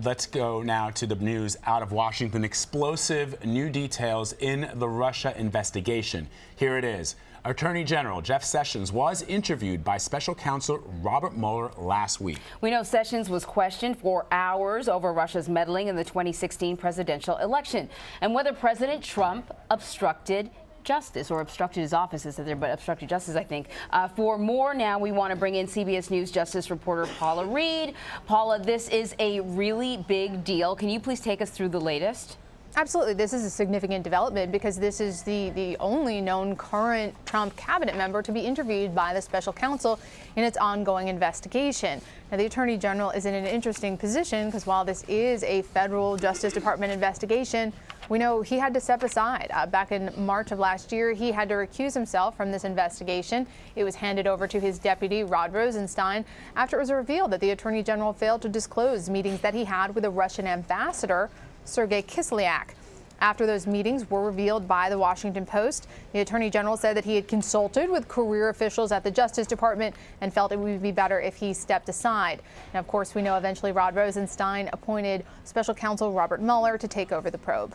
Let's go now to the news out of Washington. Explosive new details in the Russia investigation. Here it is. Attorney General Jeff Sessions was interviewed by Special Counsel Robert Mueller last week. We know Sessions was questioned for hours over Russia's meddling in the 2016 presidential election and whether President Trump obstructed justice, or obstructed his office, is there, but obstructed justice, I think. For more now, we want to bring in CBS News justice reporter Paula Reid. Paula, this is a really big deal. Can you please take us through the latest? Absolutely. This is a significant development because this is the only known current Trump cabinet member to be interviewed by the special counsel in its ongoing investigation. Now, the Attorney General is in an interesting position because while this is a federal Justice Department investigation, we know he had to step aside. Back in March of last year, he had to recuse himself from this investigation. It was handed over to his deputy, Rod Rosenstein, after it was revealed that the Attorney General failed to disclose meetings that he had with a Russian ambassador, Sergei Kislyak. After those meetings were revealed by the Washington Post, the Attorney General said that he had consulted with career officials at the Justice Department and felt it would be better if he stepped aside. Now, of course, we know eventually Rod Rosenstein appointed Special Counsel Robert Mueller to take over the probe.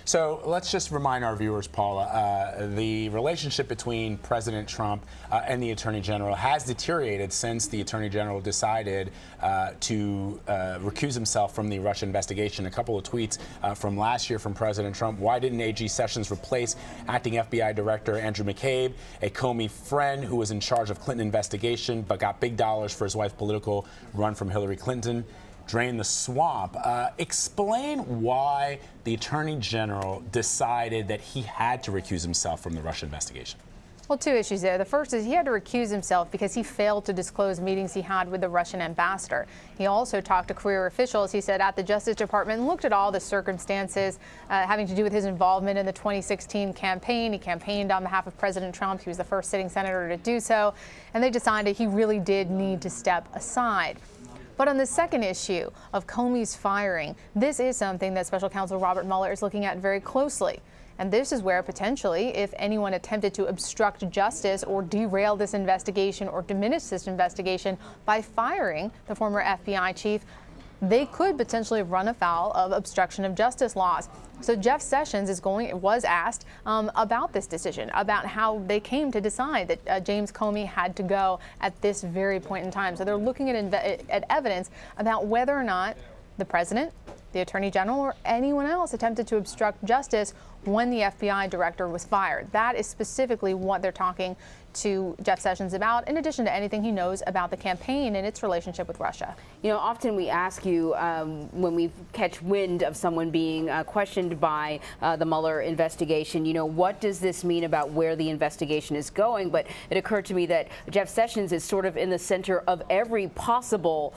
So let's just remind our viewers, Paula, the relationship between President Trump and the Attorney General has deteriorated since the Attorney General decided to recuse himself from the Russia investigation. A couple of tweets from last year from President Trump. Why didn't AG Sessions replace acting FBI Director Andrew McCabe, a Comey friend who was in charge of Clinton investigation but got big dollars for his wife's political run from Hillary Clinton? Drain the swamp. Explain why the Attorney General decided that he had to recuse himself from the Russia investigation. Well, two issues there. The first is he had to recuse himself because he failed to disclose meetings he had with the Russian ambassador. He also talked to career officials, he said, at the Justice Department and looked at all the circumstances having to do with his involvement in the 2016 campaign. He campaigned on behalf of President Trump. He was the first sitting senator to do so. And they decided he really did need to step aside. But on the second issue of Comey's firing, this is something that Special Counsel Robert Mueller is looking at very closely. And this is where potentially, if anyone attempted to obstruct justice or derail this investigation or diminish this investigation by firing the former FBI chief, they could potentially run afoul of obstruction of justice laws. So Jeff Sessions was asked about this decision, about how they came to decide that James Comey had to go at this very point in time. So they're looking at evidence about whether or not the president, the Attorney General, or anyone else attempted to obstruct justice when the FBI director was fired. That is specifically what they're talking to Jeff Sessions about, in addition to anything he knows about the campaign and its relationship with Russia. You know, often we ask you when we catch wind of someone being questioned by the Mueller investigation, you know, what does this mean about where the investigation is going? But it occurred to me that Jeff Sessions is sort of in the center of every possible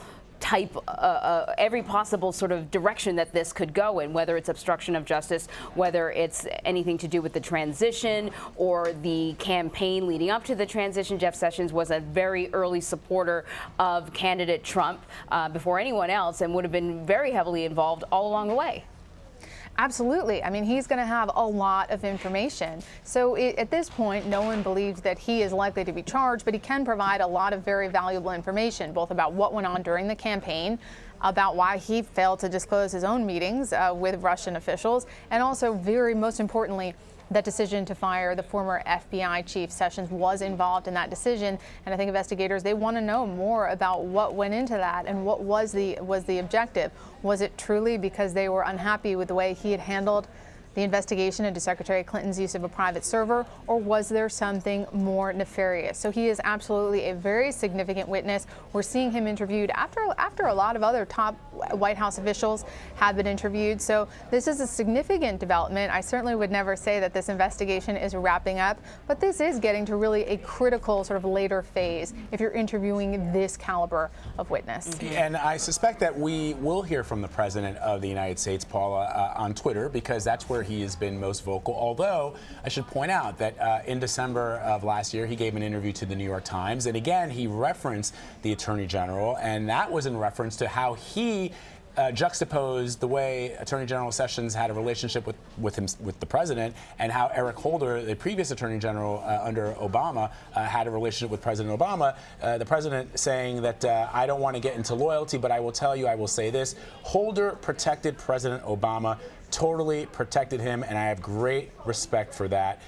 every possible sort of direction that this could go in, whether it's obstruction of justice, whether it's anything to do with the transition or the campaign leading up to the transition. Jeff Sessions was a very early supporter of candidate Trump before anyone else and would have been very heavily involved all along the way. Absolutely. I mean, he's going to have a lot of information. So at this point, no one believes that he is likely to be charged, but he can provide a lot of very valuable information, both about what went on during the campaign, about why he failed to disclose his own meetings with Russian officials, and also, most importantly, that decision to fire the former FBI chief. Sessions was involved in that decision, and I think investigators, they want to know more about what went into that and what was the objective. Was it truly because they were unhappy with the way he had handled the investigation into Secretary Clinton's use of a private server, or was there something more nefarious? So he is absolutely a very significant witness. We're seeing him interviewed after a lot of other top White House officials have been interviewed. So this is a significant development. I certainly would never say that this investigation is wrapping up, but this is getting to really a critical sort of later phase if you're interviewing this caliber of witness. And I suspect that we will hear from the President of the United States, Paula, on Twitter, because that's where he has been most vocal. Although I should point out that in December of last year, he gave an interview to the New York Times. And again, he referenced the Attorney General, and that was in reference to how he juxtapose the way Attorney General Sessions had a relationship with the president, and how Eric Holder, the previous Attorney General under Obama, had a relationship with President Obama. The president saying that I don't want to get into loyalty, but I will tell you, I will say this: Holder protected President Obama. Totally protected him, and I have great respect for that.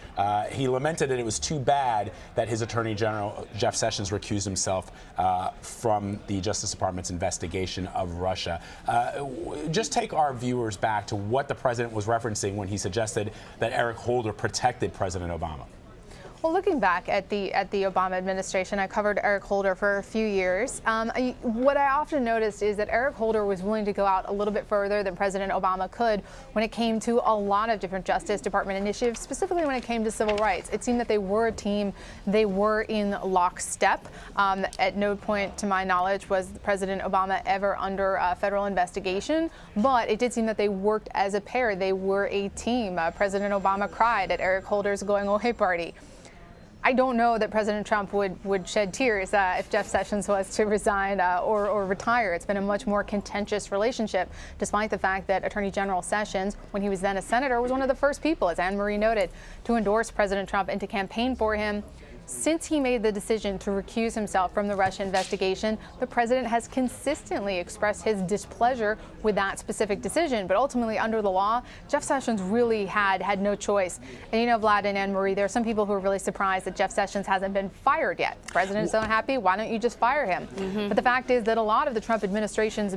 He lamented that it was too bad that his Attorney General, Jeff Sessions, recused himself from the Justice Department's investigation of Russia. Just take our viewers back to what the president was referencing when he suggested that Eric Holder protected President Obama. Well, looking back at the Obama administration, I covered Eric Holder for a few years. What I often noticed is that Eric Holder was willing to go out a little bit further than President Obama could when it came to a lot of different Justice Department initiatives, specifically when it came to civil rights. It seemed that they were a team. They were in lockstep. At no point, to my knowledge, was President Obama ever under federal investigation, but it did seem that they worked as a pair. They were a team. President Obama cried at Eric Holder's going away party. I don't know that President Trump would shed tears if Jeff Sessions was to resign or retire. It's been a much more contentious relationship, despite the fact that Attorney General Sessions, when he was then a senator, was one of the first people, as Anne Marie noted, to endorse President Trump and to campaign for him. Since he made the decision to recuse himself from the Russia investigation, the president has consistently expressed his displeasure with that specific decision. But ultimately, under the law, Jeff Sessions really had no choice. And you know, Vlad and Anne Marie, there are some people who are really surprised that Jeff Sessions hasn't been fired yet. The president is so unhappy, why don't you just fire him? But the fact is that a lot of the Trump administration's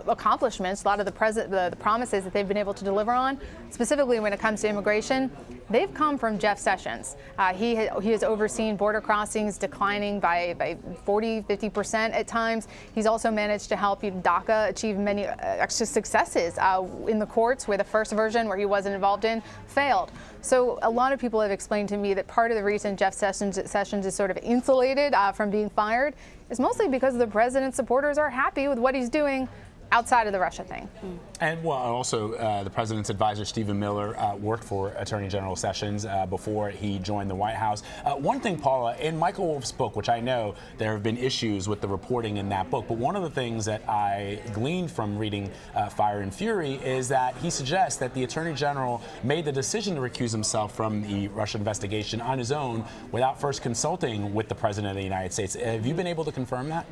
accomplishments, a lot of the promises that they've been able to deliver on, specifically when it comes to immigration, they've come from Jeff Sessions. He has overseen border crossings declining by 40, 50% at times. He's also managed to help DACA achieve many extra successes in the courts, where the first version, where he wasn't involved in, failed. So a lot of people have explained to me that part of the reason Jeff Sessions is sort of insulated from being fired is mostly because the president's supporters are happy with what he's doing outside of the Russia thing. And well, also the president's advisor, Stephen Miller, worked for Attorney General Sessions before he joined the White House. One thing, Paula, in Michael Wolff's book, which I know there have been issues with the reporting in that book, but one of the things that I gleaned from reading Fire and Fury is that he suggests that the Attorney General made the decision to recuse himself from the Russia investigation on his own without first consulting with the President of the United States. Have you been able to confirm that?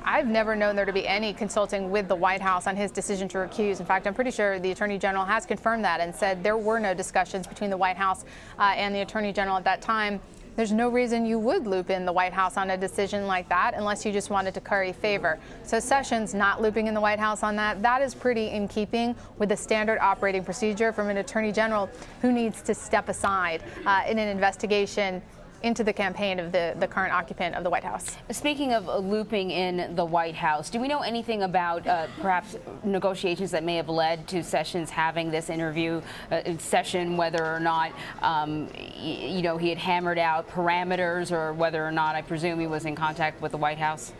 I've never known there to be any consulting with the White House on his decision to recuse. In fact, I'm pretty sure the Attorney General has confirmed that and said there were no discussions between the White House and the Attorney General at that time. There's no reason you would loop in the White House on a decision like that unless you just wanted to curry favor. So Sessions not looping in the White House on that is pretty in keeping with the standard operating procedure from an Attorney General who needs to step aside in an investigation into the campaign of the current occupant of the White House. Speaking of looping in the White House, do we know anything about perhaps negotiations that may have led to Sessions having this interview session, whether or not he had hammered out parameters, or whether or not, I presume, he was in contact with the White House?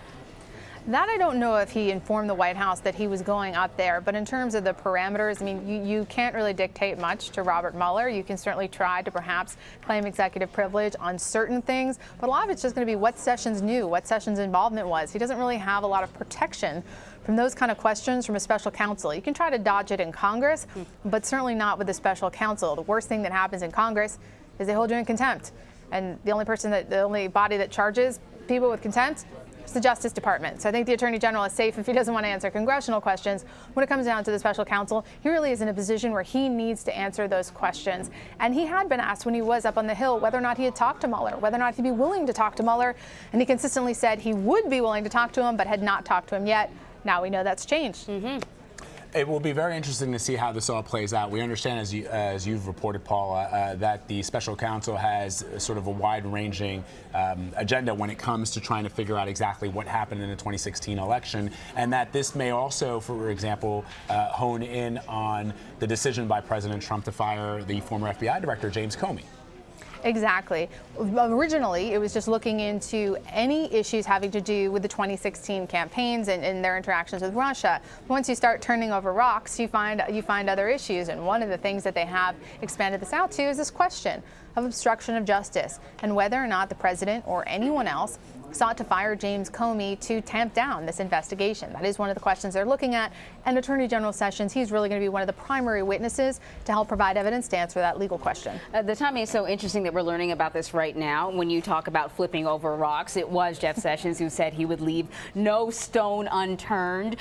That I don't know if he informed the White House that he was going up there, but in terms of the parameters, I mean, you can't really dictate much to Robert Mueller. You can certainly try to perhaps claim executive privilege on certain things, but a lot of it's just going to be what Sessions knew, what Sessions' involvement was. He doesn't really have a lot of protection from those kind of questions from a special counsel. You can try to dodge it in Congress, but certainly not with a special counsel. The worst thing that happens in Congress is they hold you in contempt. And the only body that charges people with contempt, it's the Justice Department. So I think the Attorney General is safe if he doesn't want to answer congressional questions. When it comes down to the special counsel, he really is in a position where he needs to answer those questions. And he had been asked when he was up on the Hill whether or not he had talked to Mueller, whether or not he'd be willing to talk to Mueller. And he consistently said he would be willing to talk to him, but had not talked to him yet. Now we know that's changed. It will be very interesting to see how this all plays out. We understand, as you've reported, Paula, that the special counsel has sort of a wide-ranging agenda when it comes to trying to figure out exactly what happened in the 2016 election, and that this may also, for example, hone in on the decision by President Trump to fire the former FBI director, James Comey. Exactly. Originally, it was just looking into any issues having to do with the 2016 campaigns and their interactions with Russia. Once you start turning over rocks, you find other issues. And one of the things that they have expanded this out to is this question of obstruction of justice and whether or not the president or anyone else sought to fire James Comey to tamp down this investigation. That is one of the questions they're looking at. And Attorney General Sessions, he's really going to be one of the primary witnesses to help provide evidence to answer that legal question. The timing is so interesting that we're learning about this right now. When you talk about flipping over rocks, it was Jeff Sessions who said he would leave no stone unturned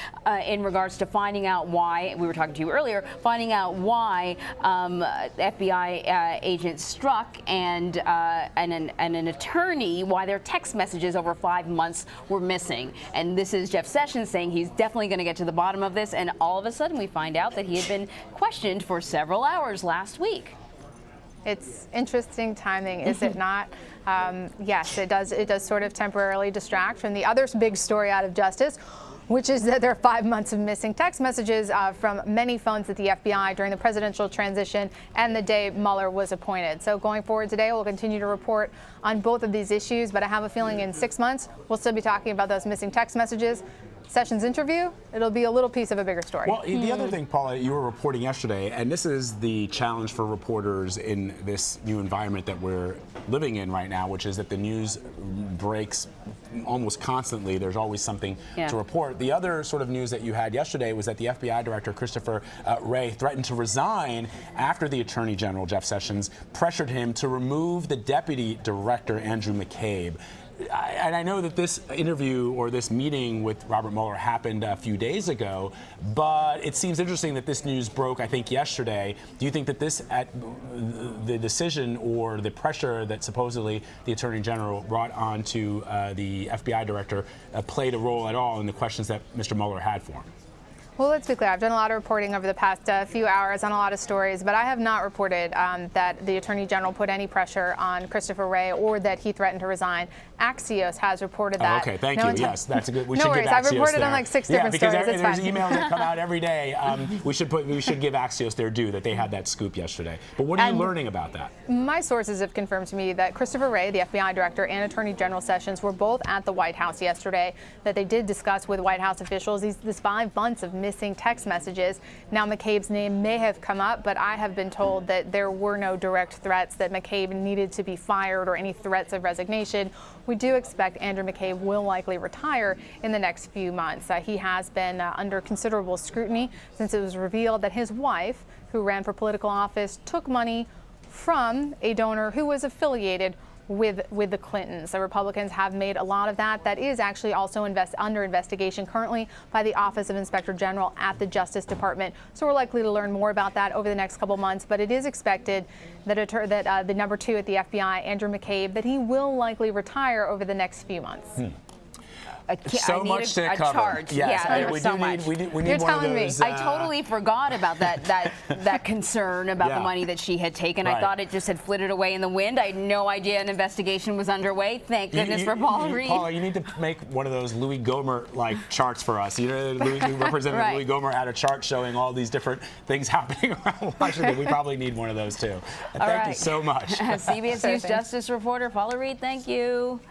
in regards to finding out why, we were talking to you earlier, finding out why FBI agents struck and an attorney, why their text messages over 5 months were missing. And this is Jeff Sessions saying he's definitely going to get to the bottom of this. And all of a sudden we find out that he had been questioned for several hours last week. It's interesting timing, is it not? Yes, it does sort of temporarily distract from the other big story out of justice, which is that there are 5 months of missing text messages from many phones at the FBI during the presidential transition and the day Mueller was appointed. So going forward today, we'll continue to report on both of these issues, but I have a feeling in 6 months, we'll still be talking about those missing text messages. Sessions interview, it'll be a little piece of a bigger story. Well, the other thing, Paula, you were reporting yesterday, and this is the challenge for reporters in this new environment that we're living in right now, which is that the news breaks almost constantly. There's always something to report. The other sort of news that you had yesterday was that the FBI Director, Christopher Wray, threatened to resign after the Attorney General, Jeff Sessions, pressured him to remove the Deputy Director, Andrew McCabe. And I know that this interview or this meeting with Robert Mueller happened a few days ago, but it seems interesting that this news broke, I think, yesterday. Do you think that the decision or the pressure that supposedly the Attorney General brought onto the FBI Director played a role at all in the questions that Mr. Mueller had for him? Well, let's be clear. I've done a lot of reporting over the past few hours on a lot of stories, but I have not reported that the Attorney General put any pressure on Christopher Wray or that he threatened to resign. Axios has reported that. Okay, thank you. Yes, that's a good. We no should worries. give Axios I've reported their, on like 6 different stories. Because there's emails that come out every day. We should give Axios their due that they had that scoop yesterday. But what are you learning about that? My sources have confirmed to me that Christopher Wray, the FBI Director, and Attorney General Sessions were both at the White House yesterday, that they did discuss with White House officials this 5 months of missing text messages. Now, McCabe's name may have come up, but I have been told that there were no direct threats that McCabe needed to be fired or any threats of resignation. We do expect Andrew McCabe will likely retire in the next few months. He has been under considerable scrutiny since it was revealed that his wife, who ran for political office, took money from a donor who was affiliated with the Clintons. The Republicans have made a lot of that. That is actually also under investigation currently by the Office of Inspector General at the Justice Department. So we're likely to learn more about that over the next couple months. But it is expected that the number 2 at the FBI, Andrew McCabe, that he will likely retire over the next few months. So much to cover. Charge. Yes, yeah, we so do much. need You're one of telling me. those. I totally forgot about that concern about the money that she had taken. Right. I thought it just had flitted away in the wind. I had no idea an investigation was underway. Thank goodness for Paula Reid. Paula, you need to make one of those Louis Gohmert-like charts for us. You know, Representative Right. Louis Gohmert had a chart showing all these different things happening around Washington. We probably need one of those too. And thank you so much. CBS News Justice reporter Paula Reid, thank you.